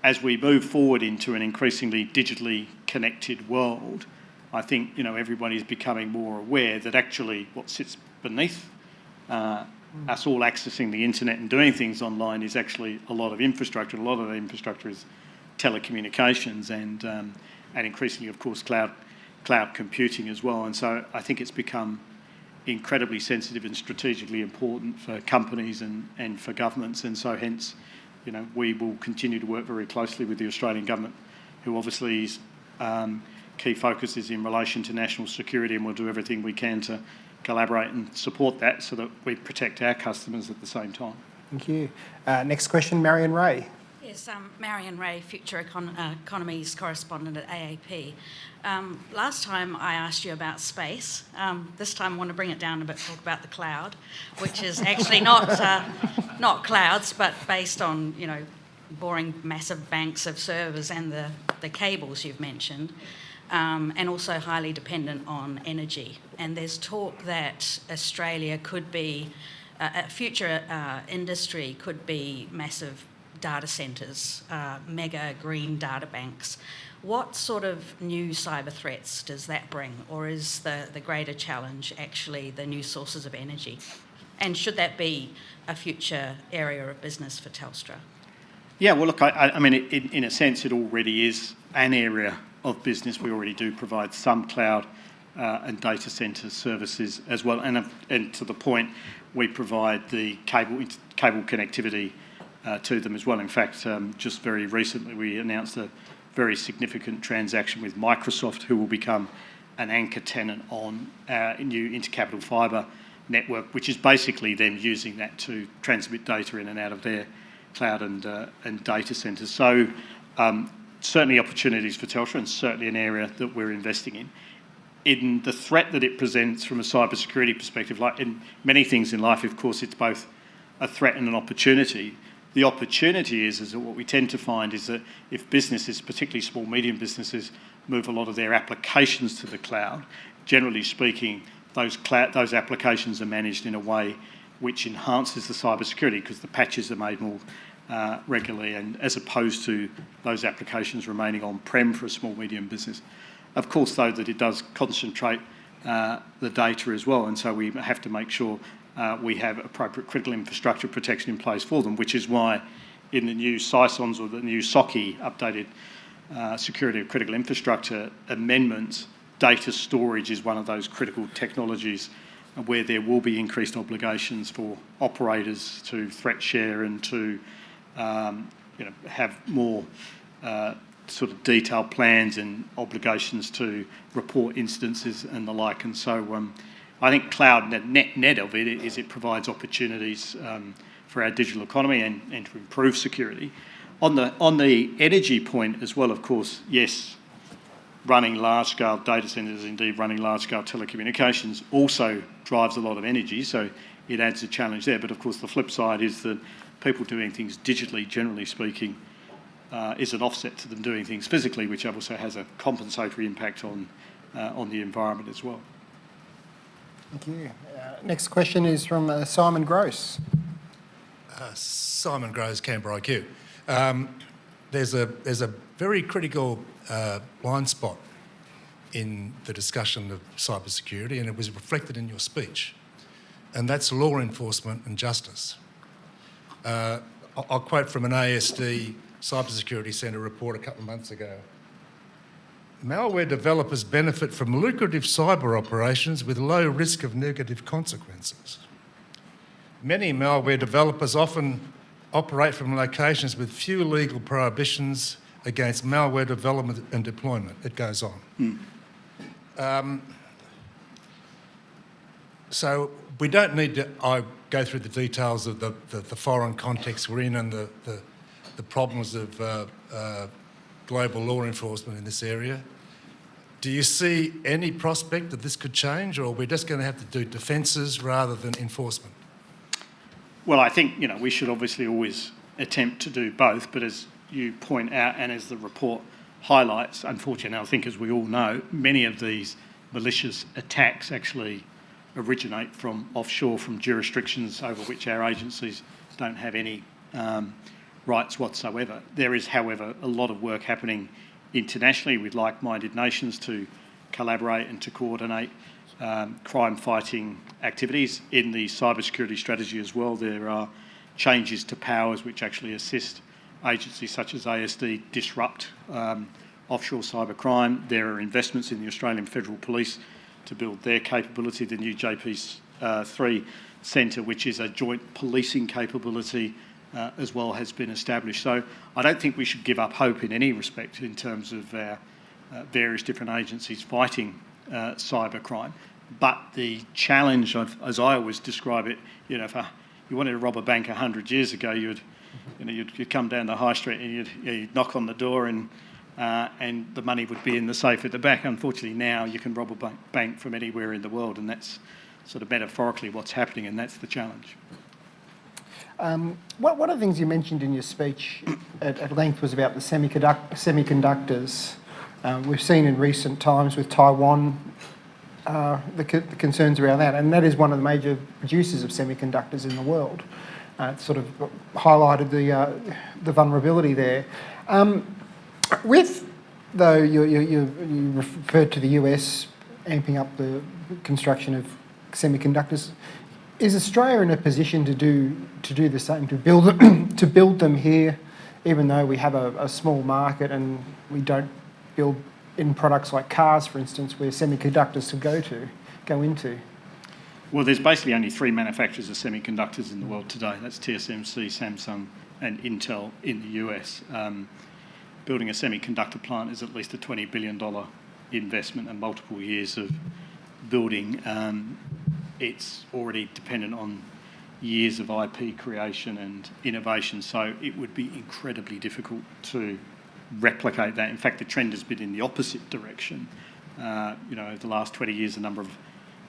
as we move forward into an increasingly digitally connected world, I think everybody's becoming more aware that actually what sits beneath us all accessing the internet and doing things online is actually a lot of infrastructure. A lot of the infrastructure is telecommunications and increasingly, of course, cloud computing as well. And so I think it's become incredibly sensitive and strategically important for companies and for governments. And so hence, we will continue to work very closely with the Australian government, who obviously key focus is in relation to national security, and we'll do everything we can to collaborate and support that so that we protect our customers at the same time.
Thank you. Next question, Marion Ray.
Yes, Marion Ray, Future Economies Correspondent at AAP. Last time I asked you about space. This time I want to bring it down a bit, talk about the cloud, which is actually not clouds, but based on, boring massive banks of servers and the cables you've mentioned, and also highly dependent on energy. And there's talk that Australia could be, a future industry could be massive data centres, mega green data banks. What sort of new cyber threats does that bring, or is the greater challenge actually the new sources of energy? And should that be a future area of business for Telstra?
Yeah, well, look, I mean, in a sense, it already is an area of business. We already do provide some cloud and data centre services as well. And to the point, we provide the cable connectivity to them as well. In fact, just very recently, we announced a very significant transaction with Microsoft, who will become an anchor tenant on our new intercapital fibre network, which is basically them using that to transmit data in and out of their cloud and data centres. So certainly opportunities for Telstra, and certainly an area that we're investing in. In the threat that it presents from a cybersecurity perspective, like in many things in life, of course, it's both a threat and an opportunity. The opportunity is that what we tend to find is that if businesses, particularly small, medium businesses, move a lot of their applications to the cloud, generally speaking, those applications are managed in a way which enhances the cybersecurity because the patches are made more regularly, and as opposed to those applications remaining on-prem for a small, medium business. Of course, though, that it does concentrate the data as well, and so we have to make sure we have appropriate critical infrastructure protection in place for them, which is why in the new SISONs or the new SOCI updated security of critical infrastructure amendments, data storage is one of those critical technologies where there will be increased obligations for operators to threat share and to have more sort of detailed plans and obligations to report instances and the like. And so I think cloud net of it is it provides opportunities for our digital economy and to improve security. On the energy point as well, of course, yes, running large-scale data centres, indeed running large-scale telecommunications, also drives a lot of energy, so it adds a challenge there. But of course, the flip side is that people doing things digitally, generally speaking, is an offset to them doing things physically, which also has a compensatory impact on the environment as well.
Thank you. Next question is from Simon Gross.
Simon Gross, Canberra IQ. There's a very critical blind spot in the discussion of cybersecurity, and it was reflected in your speech, and that's law enforcement and justice. I'll quote from an ASD Cybersecurity Centre report a couple of months ago. Malware developers benefit from lucrative cyber operations with low risk of negative consequences. Many malware developers often operate from locations with few legal prohibitions against malware development and deployment. It goes on. So we don't need to go through the details of the foreign context we're in and the problems of global law enforcement in this area. Do you see any prospect that this could change, or we're just going to have to do defences rather than enforcement?
Well, I think, we should obviously always attempt to do both, but as you point out and as the report highlights, unfortunately, I think as we all know, many of these malicious attacks actually originate from offshore, from jurisdictions over which our agencies don't have any rights whatsoever. There is, however, a lot of work happening internationally with like-minded nations to collaborate and to coordinate crime-fighting activities. In the cybersecurity strategy as well, there are changes to powers which actually assist agencies such as ASD disrupt offshore cybercrime. There are investments in the Australian Federal Police to build their capability. The new JP3 Centre, which is a joint policing capability, as well, has been established. So I don't think we should give up hope in any respect in terms of our various different agencies fighting cybercrime. But the challenge, as I always describe it, if you wanted to rob a bank 100 years ago, you'd come down the high street and you'd knock on the door and the money would be in the safe at the back. Unfortunately, now you can rob a bank from anywhere in the world, and that's sort of metaphorically what's happening, and that's the challenge.
One of the things you mentioned in your speech at length was about the semiconductors. We've seen in recent times with Taiwan the concerns around that, and that is one of the major producers of semiconductors in the world. It sort of highlighted the vulnerability there. You referred to the US amping up the construction of semiconductors. Is Australia in a position to do the same, to build them here, even though we have a small market and we don't build in products like cars, for instance, where semiconductors go into?
Well, there's basically only three manufacturers of semiconductors in the world today. That's TSMC, Samsung, and Intel in the US. Building a semiconductor plant is at least a $20 billion investment and multiple years of building. It's already dependent on years of IP creation and innovation, so it would be incredibly difficult to replicate that. In fact, the trend has been in the opposite direction. Over the last 20 years, the number of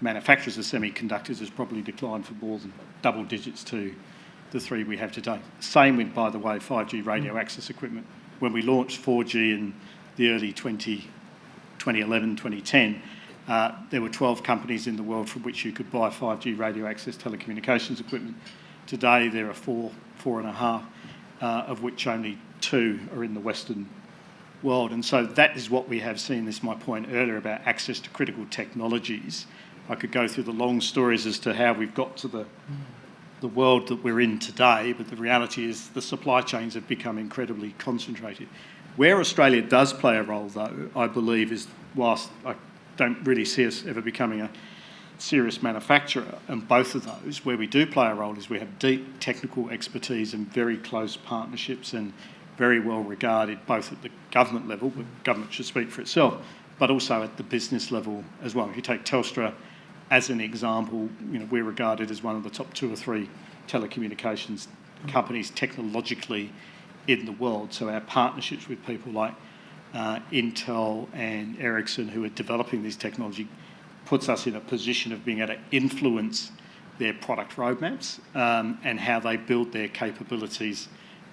manufacturers of semiconductors has probably declined for more than double digits to the three we have today. Same with, by the way, 5G radio access equipment. When we launched 4G in the early 2011, 2010, there were 12 companies in the world from which you could buy 5G radio access telecommunications equipment. Today there are four and a half, of which only 2 are in the Western world. And so that is what we have seen. This is my point earlier about access to critical technologies. I could go through the long stories as to how we've got to the the world that we're in today, but the reality is the supply chains have become incredibly concentrated. Where Australia does play a role, though, I believe, is whilst I don't really see us ever becoming a serious manufacturer, and both of those, where we do play a role is we have deep technical expertise and very close partnerships and very well regarded both at the government level, but government should speak for itself, but also at the business level as well. If you take Telstra as an example, we're regarded as one of the top 2 or 3 telecommunications companies technologically in the world. So our partnerships with people like Intel and Ericsson, who are developing this technology, puts us in a position of being able to influence their product roadmaps and how they build their capabilities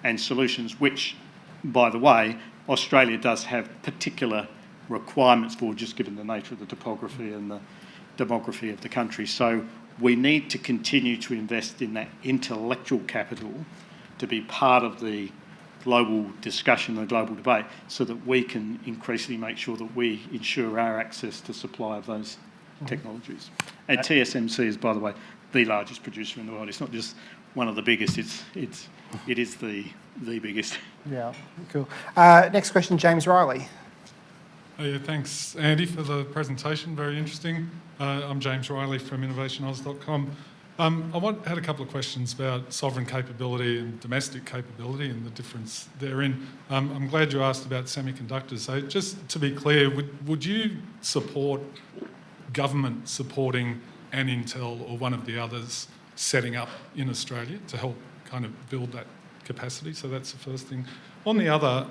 and solutions, which, by the way, Australia does have particular requirements for, just given the nature of the topography and the demography of the country. So we need to continue to invest in that intellectual capital to be part of the global discussion, the global debate, so that we can increasingly make sure that we ensure our access to supply of those technologies. And TSMC is, by the way, the largest producer in the world. It's not just one of the biggest, it is the biggest.
Yeah, cool. Next question, James Riley.
Oh, yeah, thanks, Andy, for the presentation. Very interesting. I'm James Riley from innovationoz.com. I had a couple of questions about sovereign capability and domestic capability and the difference therein. I'm glad you asked about semiconductors. So just to be clear, would you support government supporting an Intel or one of the others setting up in Australia to help kind of build that capacity? So that's the first thing. On the other,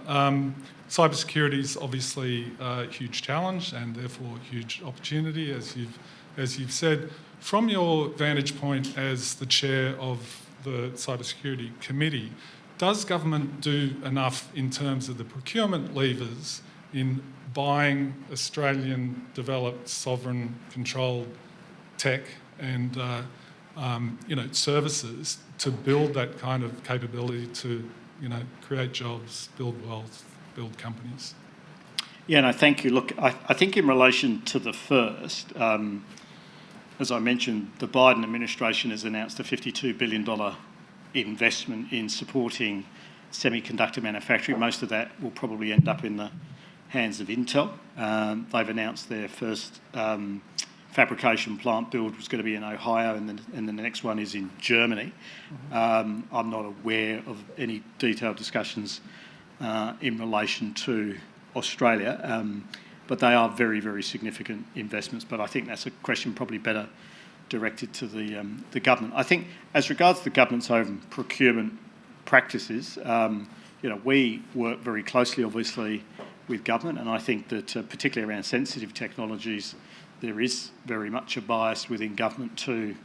cybersecurity is obviously a huge challenge and therefore a huge opportunity, as you've said. From your vantage point as the chair of the Cybersecurity Committee, does government do enough in terms of the procurement levers in buying Australian-developed, sovereign-controlled tech and services to build that kind of capability to create jobs, build wealth, build companies?
Yeah, no, thank you. Look, I think in relation to the first, as I mentioned, the Biden administration has announced a $52 billion investment in supporting semiconductor manufacturing. Most of that will probably end up in the hands of Intel. They've announced their first fabrication plant build was going to be in Ohio, and then the next one is in Germany. I'm not aware of any detailed discussions in relation to Australia, but they are very, very significant investments. But I think that's a question probably better directed to the government. I think as regards to the government's own procurement practices, we work very closely, obviously, with government, and I think that particularly around sensitive technologies, there is very much a bias within government to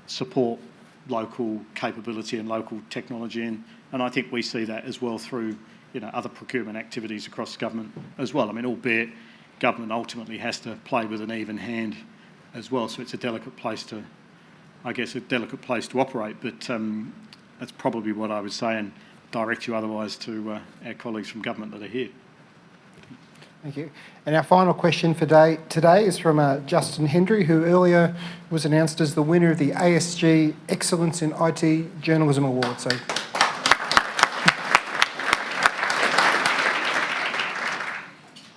support local capability and local technology, and I think we see that as well through other procurement activities across government as well. I mean, albeit government ultimately has to play with an even hand as well, so it's a delicate place to operate, but that's probably what I would say, and direct you otherwise to our colleagues from government that are here.
Thank you. And our final question for today is from Justin Hendry, who earlier was announced as the winner of the ASG Excellence in IT Journalism Award. So,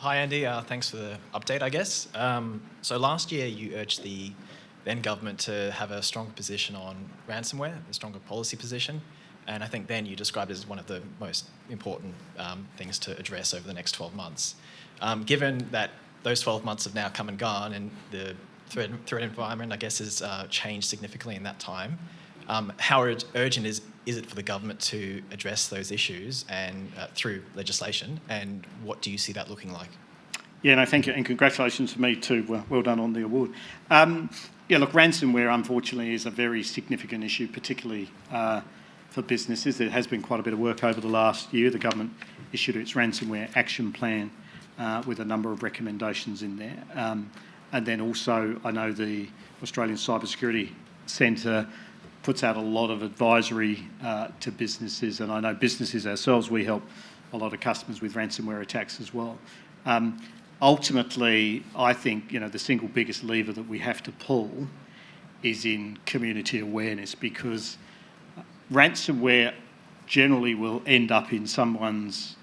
hi Andy, thanks for the update, I guess. So last year you urged the then government to have a stronger position on ransomware, a stronger policy position, and I think then you described it as one of the most important things to address over the next 12 months. Given that those 12 months have now come and gone and the threat environment, I guess, has changed significantly in that time, how urgent is it for the government to address those issues and through legislation, and what do you see that looking like?
Yeah, no, thank you, and congratulations to me too. Well done on the award. Look, ransomware, unfortunately, is a very significant issue, particularly for businesses. There has been quite a bit of work over the last year. The government issued its ransomware action plan with a number of recommendations in there. And then also, I know the Australian Cybersecurity Centre puts out a lot of advisory to businesses, and I know businesses ourselves, we help a lot of customers with ransomware attacks as well. Ultimately, I think the single biggest lever that we have to pull is in community awareness, because ransomware generally will end up in someone's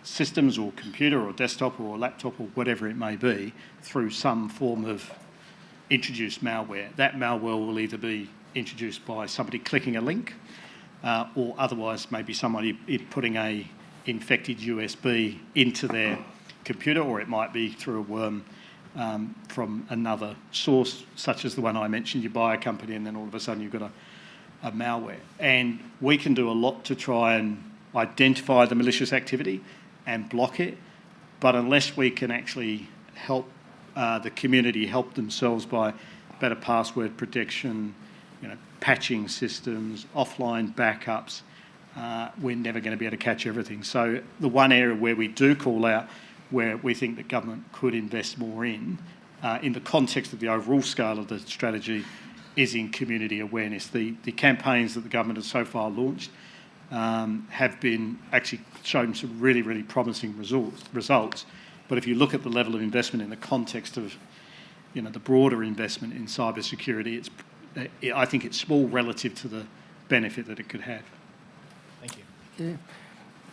systems or computer or desktop or laptop or whatever it may be through some form of introduced malware. That malware will either be introduced by somebody clicking a link or otherwise maybe somebody putting a infected USB into their computer, or it might be through a worm from another source, such as the one I mentioned. You buy a company and then all of a sudden you've got a malware. And we can do a lot to try and identify the malicious activity and block it, but unless we can actually help the community help themselves by better password protection, patching systems, offline backups, we're never going to be able to catch everything. So the one area where we do call out where we think that government could invest more in the context of the overall scale of the strategy, is in community awareness. The campaigns that the government has so far launched have been actually shown some really, really promising results. But if you look at the level of investment in the context of the broader investment in cybersecurity, I think it's small relative to the benefit that it could have.
Thank you.
Thank you.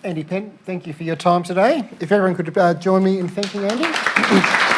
Andy Penn, thank you for your time today. If everyone could join me in thanking Andy.